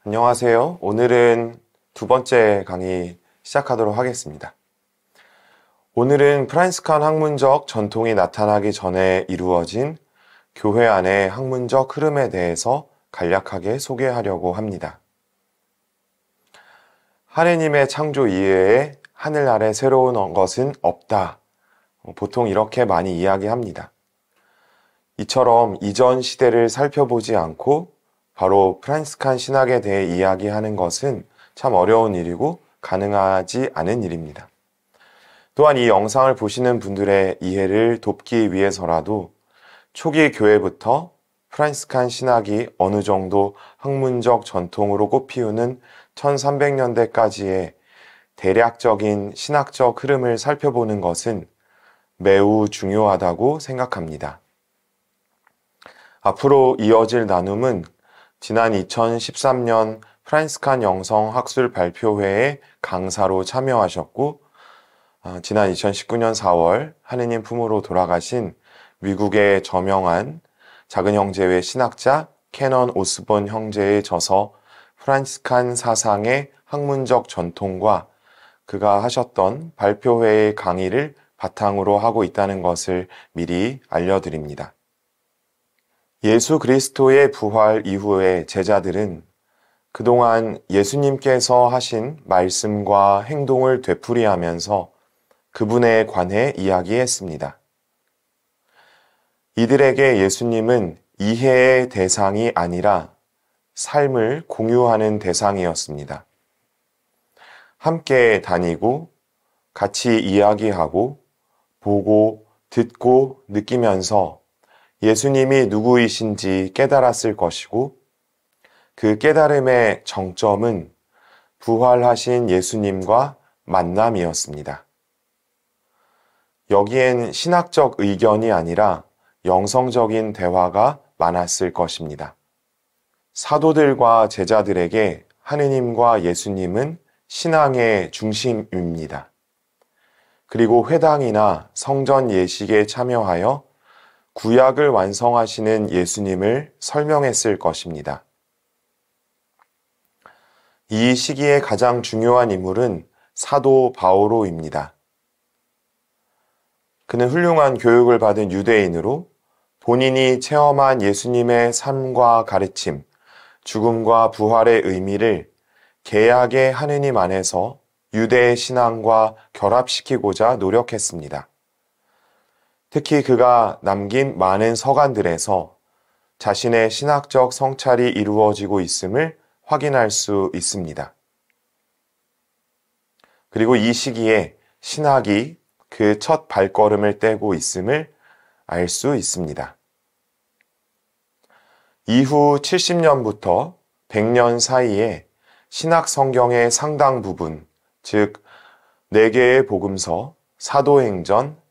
안녕하세요. 오늘은 두 번째 강의 시작하도록 하겠습니다. 오늘은 프란시스칸 학문적 전통이 나타나기 전에 이루어진 교회 안의 학문적 흐름에 대해서 간략하게 소개하려고 합니다. 하느님의 창조 이외에 하늘 아래 새로운 것은 없다. 보통 이렇게 많이 이야기합니다. 이처럼 이전 시대를 살펴보지 않고 바로 프란시스칸 신학에 대해 이야기하는 것은 참 어려운 일이고 가능하지 않은 일입니다. 또한 이 영상을 보시는 분들의 이해를 돕기 위해서라도 초기 교회부터 프란시스칸 신학이 어느 정도 학문적 전통으로 꽃피우는 1300년대까지의 대략적인 신학적 흐름을 살펴보는 것은 매우 중요하다고 생각합니다. 앞으로 이어질 나눔은 지난 2013년 프란시스칸 영성 학술 발표회에 강사로 참여하셨고 지난 2019년 4월 하느님 품으로 돌아가신 미국의 저명한 작은 형제회 신학자 캐넌 오스본 형제의 저서 프란시스칸 사상의 학문적 전통과 그가 하셨던 발표회의 강의를 바탕으로 하고 있다는 것을 미리 알려드립니다. 예수 그리스도의 부활 이후에 제자들은 그동안 예수님께서 하신 말씀과 행동을 되풀이하면서 그분에 관해 이야기했습니다. 이들에게 예수님은 이해의 대상이 아니라 삶을 공유하는 대상이었습니다. 함께 다니고 같이 이야기하고 보고 듣고 느끼면서 예수님이 누구이신지 깨달았을 것이고 그 깨달음의 정점은 부활하신 예수님과 만남이었습니다. 여기엔 신학적 의견이 아니라 영성적인 대화가 많았을 것입니다. 사도들과 제자들에게 하느님과 예수님은 신앙의 중심입니다. 그리고 회당이나 성전 예식에 참여하여 구약을 완성하시는 예수님을 설명했을 것입니다. 이 시기에 가장 중요한 인물은 사도 바오로입니다. 그는 훌륭한 교육을 받은 유대인으로 본인이 체험한 예수님의 삶과 가르침, 죽음과 부활의 의미를 개약의 하느님 안에서 유대의 신앙과 결합시키고자 노력했습니다. 특히 그가 남긴 많은 서간들에서 자신의 신학적 성찰이 이루어지고 있음을 확인할 수 있습니다. 그리고 이 시기에 신학이 그 첫 발걸음을 떼고 있음을 알 수 있습니다. 이후 70년부터 100년 사이에 신학 성경의 상당 부분, 즉 4개의 복음서, 사도행전,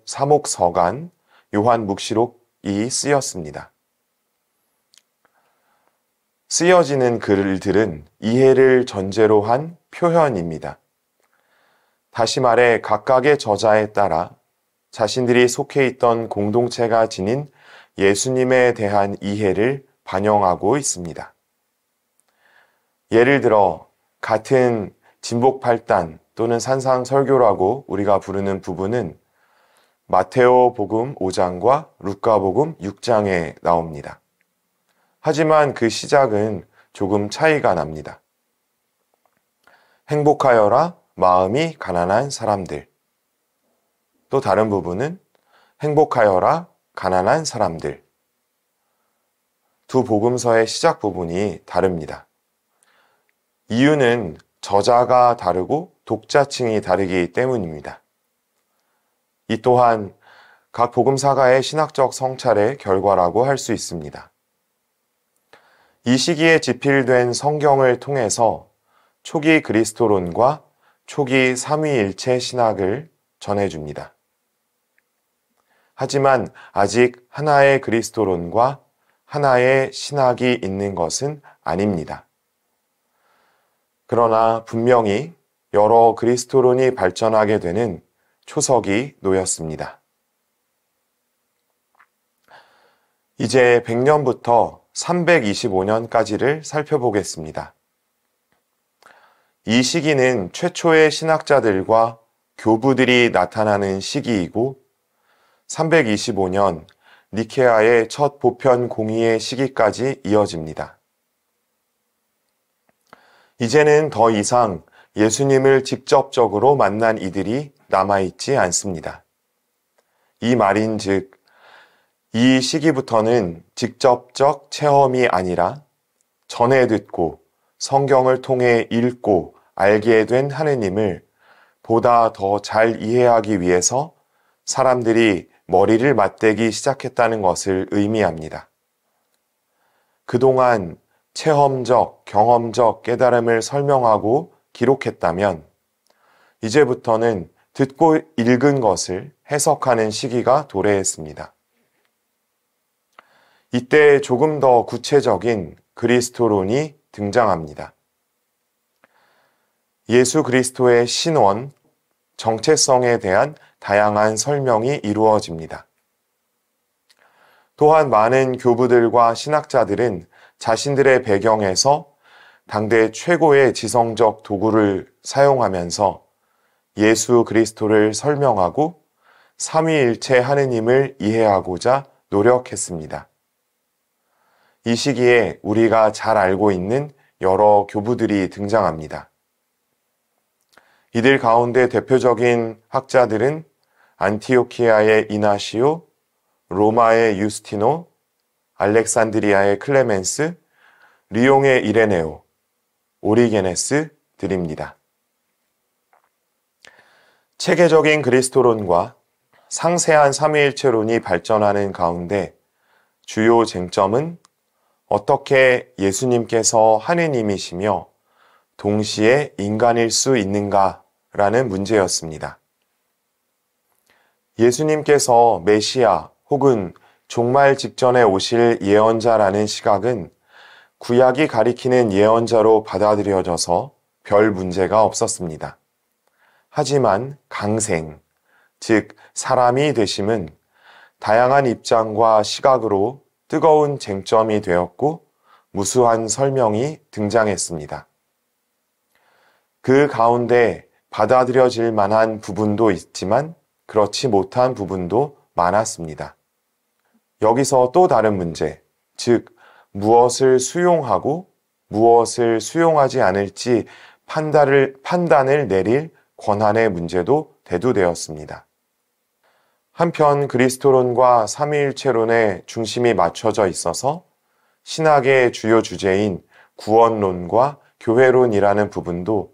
사목서간, 요한묵시록이 쓰였습니다. 쓰여지는 글들은 이해를 전제로 한 표현입니다. 다시 말해 각각의 저자에 따라 자신들이 속해 있던 공동체가 지닌 예수님에 대한 이해를 반영하고 있습니다. 예를 들어 같은 진복팔단 또는 산상설교라고 우리가 부르는 부분은 마테오 복음 5장과 루카 복음 6장에 나옵니다. 하지만 그 시작은 조금 차이가 납니다. 행복하여라 마음이 가난한 사람들. 또 다른 부분은 행복하여라 가난한 사람들. 두 복음서의 시작 부분이 다릅니다. 이유는 저자가 다르고 독자층이 다르기 때문입니다. 이 또한 각 복음사가의 신학적 성찰의 결과라고 할 수 있습니다. 이 시기에 집필된 성경을 통해서 초기 그리스도론과 초기 삼위일체 신학을 전해줍니다. 하지만 아직 하나의 그리스도론과 하나의 신학이 있는 것은 아닙니다. 그러나 분명히 여러 그리스도론이 발전하게 되는 초석이 놓였습니다. 이제 100년부터 325년까지를 살펴보겠습니다. 이 시기는 최초의 신학자들과 교부들이 나타나는 시기이고 325년 니케아의 첫 보편 공의의 시기까지 이어집니다. 이제는 더 이상 예수님을 직접적으로 만난 이들이 남아있지 않습니다. 이 말인즉 이 시기부터는 직접적 체험이 아니라 전해 듣고 성경을 통해 읽고 알게 된 하느님을 보다 더 잘 이해하기 위해서 사람들이 머리를 맞대기 시작했다는 것을 의미합니다. 그동안 체험적, 경험적 깨달음을 설명하고 기록했다면 이제부터는 듣고 읽은 것을 해석하는 시기가 도래했습니다. 이때 조금 더 구체적인 그리스도론이 등장합니다. 예수 그리스도의 신원, 정체성에 대한 다양한 설명이 이루어집니다. 또한 많은 교부들과 신학자들은 자신들의 배경에서 당대 최고의 지성적 도구를 사용하면서 예수 그리스도를 설명하고 삼위일체 하느님을 이해하고자 노력했습니다. 이 시기에 우리가 잘 알고 있는 여러 교부들이 등장합니다. 이들 가운데 대표적인 학자들은 안티오키아의 이나시오, 로마의 유스티노, 알렉산드리아의 클레멘스, 리옹의 이레네오, 오리게네스들입니다. 체계적인 그리스도론과 상세한 삼위일체론이 발전하는 가운데 주요 쟁점은 어떻게 예수님께서 하느님이시며 동시에 인간일 수 있는가라는 문제였습니다. 예수님께서 메시아 혹은 종말 직전에 오실 예언자라는 시각은 구약이 가리키는 예언자로 받아들여져서 별 문제가 없었습니다. 하지만 강생, 즉 사람이 되심은 다양한 입장과 시각으로 뜨거운 쟁점이 되었고 무수한 설명이 등장했습니다. 그 가운데 받아들여질 만한 부분도 있지만 그렇지 못한 부분도 많았습니다. 여기서 또 다른 문제, 즉 무엇을 수용하고 무엇을 수용하지 않을지 판단을 내릴 권한의 문제도 대두되었습니다. 한편 그리스도론과 삼위일체론에 중심이 맞춰져 있어서 신학의 주요 주제인 구원론과 교회론이라는 부분도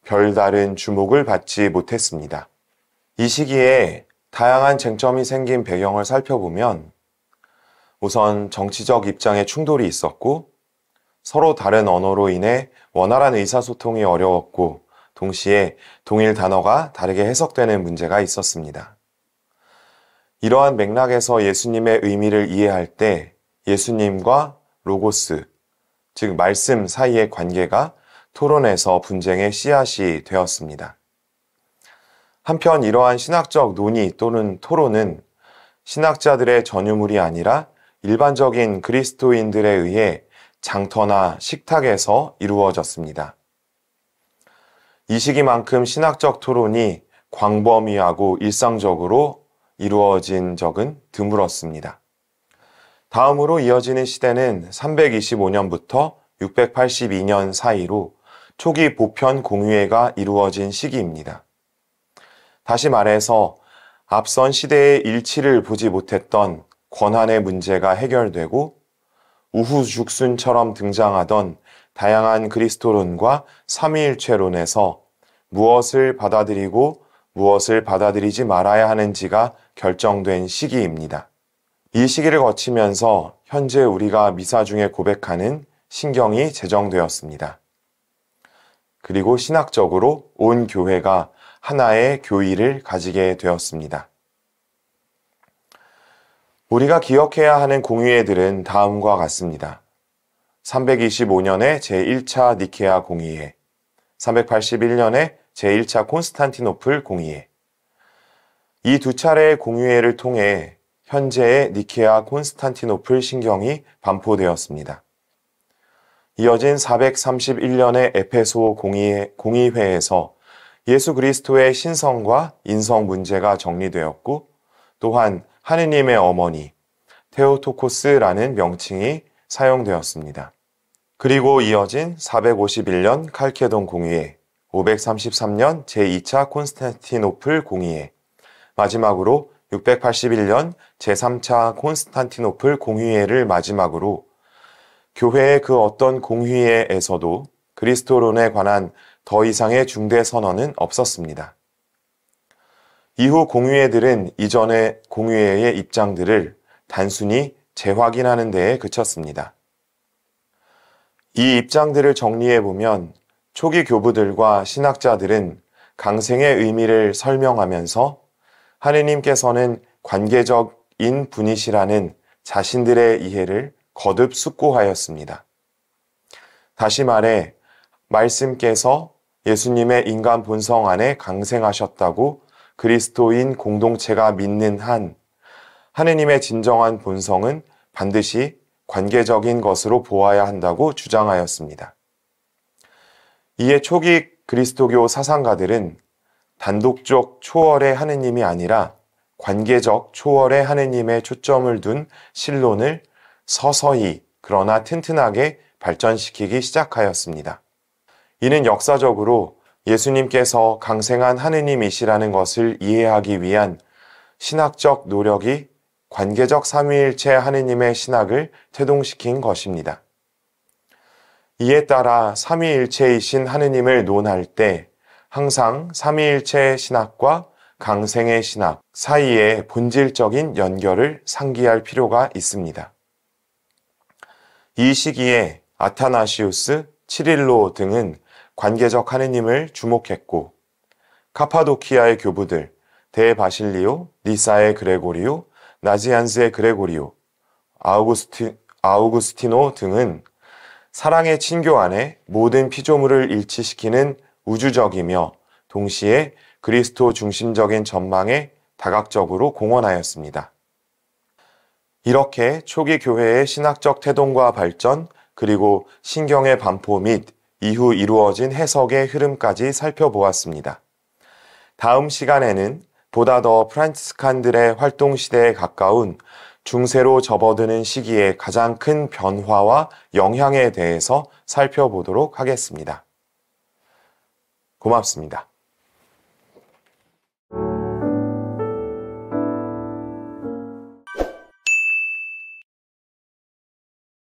별다른 주목을 받지 못했습니다. 이 시기에 다양한 쟁점이 생긴 배경을 살펴보면 우선 정치적 입장의 충돌이 있었고 서로 다른 언어로 인해 원활한 의사소통이 어려웠고 동시에 동일 단어가 다르게 해석되는 문제가 있었습니다. 이러한 맥락에서 예수님의 의미를 이해할 때 예수님과 로고스, 즉 말씀 사이의 관계가 토론에서 분쟁의 씨앗이 되었습니다. 한편 이러한 신학적 논의 또는 토론은 신학자들의 전유물이 아니라 일반적인 그리스도인들에 의해 장터나 식탁에서 이루어졌습니다. 이 시기만큼 신학적 토론이 광범위하고 일상적으로 이루어진 적은 드물었습니다. 다음으로 이어지는 시대는 325년부터 682년 사이로 초기 보편 공의회가 이루어진 시기입니다. 다시 말해서 앞선 시대의 일치를 보지 못했던 권한의 문제가 해결되고 우후죽순처럼 등장하던 다양한 그리스도론과 삼위일체론에서 무엇을 받아들이고 무엇을 받아들이지 말아야 하는지가 결정된 시기입니다. 이 시기를 거치면서 현재 우리가 미사 중에 고백하는 신경이 제정되었습니다. 그리고 신학적으로 온 교회가 하나의 교의를 가지게 되었습니다. 우리가 기억해야 하는 공의회들은 다음과 같습니다. 325년에 제1차 니케아 공의회, 381년에 제1차 콘스탄티노플 공의회. 이 두 차례의 공의회를 통해 현재의 니케아 콘스탄티노플 신경이 반포되었습니다. 이어진 431년의 에페소 공의회에서 예수 그리스도의 신성과 인성 문제가 정리되었고, 또한 하느님의 어머니, 테오토코스라는 명칭이 사용되었습니다. 그리고 이어진 451년 칼케돈 공의회, 533년 제2차 콘스탄티노플 공의회, 마지막으로 681년 제3차 콘스탄티노플 공의회를 마지막으로 교회의 그 어떤 공의회에서도 그리스도론에 관한 더 이상의 중대 선언은 없었습니다. 이후 공의회들은 이전의 공의회의 입장들을 단순히 재확인하는 데에 그쳤습니다. 이 입장들을 정리해보면 초기 교부들과 신학자들은 강생의 의미를 설명하면서 하느님께서는 관계적인 분이시라는 자신들의 이해를 거듭 숙고하였습니다. 다시 말해 말씀께서 예수님의 인간 본성 안에 강생하셨다고 그리스도인 공동체가 믿는 한 하느님의 진정한 본성은 반드시 관계적인 것으로 보아야 한다고 주장하였습니다. 이에 초기 그리스도교 사상가들은 단독적 초월의 하느님이 아니라 관계적 초월의 하느님에 초점을 둔 신론을 서서히 그러나 튼튼하게 발전시키기 시작하였습니다. 이는 역사적으로 예수님께서 강생한 하느님이시라는 것을 이해하기 위한 신학적 노력이 관계적 삼위일체 하느님의 신학을 태동시킨 것입니다. 이에 따라 삼위일체이신 하느님을 논할 때 항상 삼위일체 신학과 강생의 신학 사이에 본질적인 연결을 상기할 필요가 있습니다. 이 시기에 아타나시우스, 치릴로 등은 관계적 하느님을 주목했고 카파도키아의 교부들 대바실리오, 니사의 그레고리오, 나지안스의 그레고리오, 아우구스티노 등은 사랑의 친교 안에 모든 피조물을 일치시키는 우주적이며 동시에 그리스도 중심적인 전망에 다각적으로 공헌하였습니다. 이렇게 초기 교회의 신학적 태동과 발전, 그리고 신경의 반포 및 이후 이루어진 해석의 흐름까지 살펴보았습니다. 다음 시간에는 보다 더 프란치스칸들의 활동 시대에 가까운 중세로 접어드는 시기의 가장 큰 변화와 영향에 대해서 살펴보도록 하겠습니다. 고맙습니다.